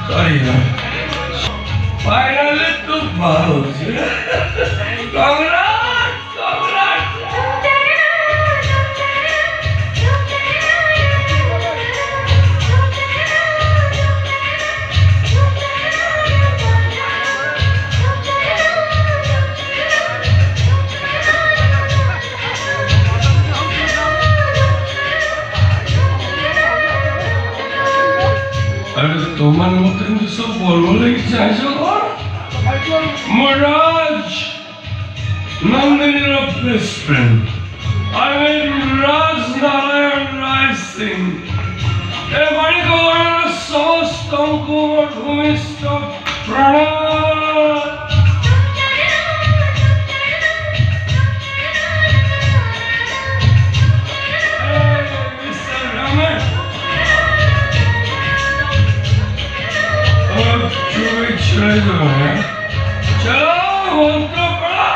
Sorry, finally to bounce. Congrats! Congrats! अरे तुम्हारे मतलब तो सब बोलने की चाहिए और महाराज Nandini best friend I mean Raj Narayan Rai Singh ए बड़ी को समस्त को भूमिष्ठ प्रणाम चलो मंत्र पढ़ा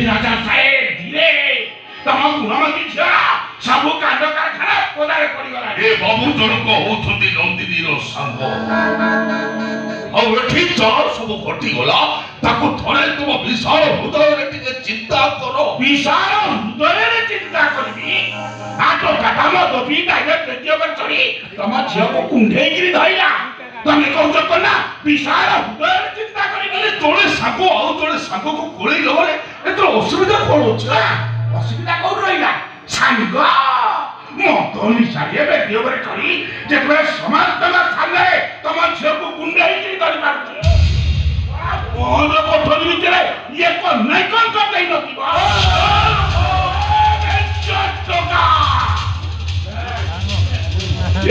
राजा साहेब धीरे तम गुणमती झिया सब कांड कारखाना कोदारे पड़ीगला ए बाबू जनक होथुंदी नंदिनी रो संग और एठी चार सब घटी गला ताको थरे तुम विशाल हृदय रे टिके चिंता करो विशाल हृदय रे चिंता करबी आटो काटाम दबी टाइगर पेटियो पर चढ़ी तम झिया को कुंढे गिरी धइला तमे कहउछ कना विशाल हृदय रे चिंता करी गले तोळे सागो आउ तोळे सागो को कोळै गले एतो असुविधा कोन होछ असुविधा कोन रहिला सांग मतनी सारे बेटियो पर चढ़ी जेतबे समाज तला सामने तम झिया को कुंढे गिरी धरि पारछ मोर कोठरी भितरे ये को नै कोन कर देई नथिबा चटका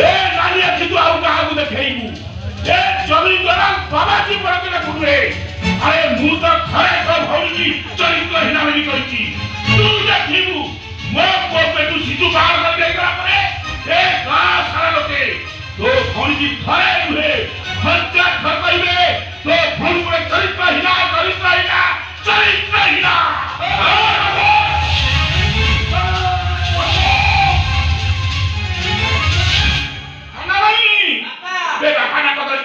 ये नालिया किदु आउ काहाकु देखैबू ए जमी गरम बाबाजी परके कुडरे अरे मु तो खरे तो भौजी चरित्र हिना बोली कहिची तू देखिबू मो कोपे तू सिधु बाहर कर देला परे ए गा सारा लोके तो भौजी खरे हुए हत्या खकइबे तो भौजी पर चरित्र हिना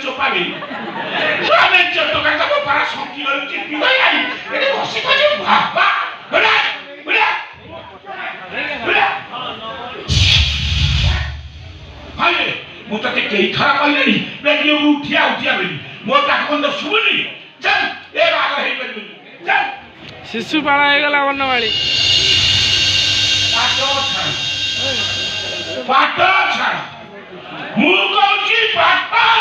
चोपाबी स्वामी चट्टका का पारा संकी और चिपी गई आई एने बसी को जो बाबा बड़ा बड़ा बड़ा हाय मु तते केई खरा कहलेनी बेगियो उठिया बेली मोर का कोन सुबुनी चल ए बाग हेई बेली चल शिशु पाड़ा हे गला वनवाड़ी पाटो छाड़ मु कहूची पाटो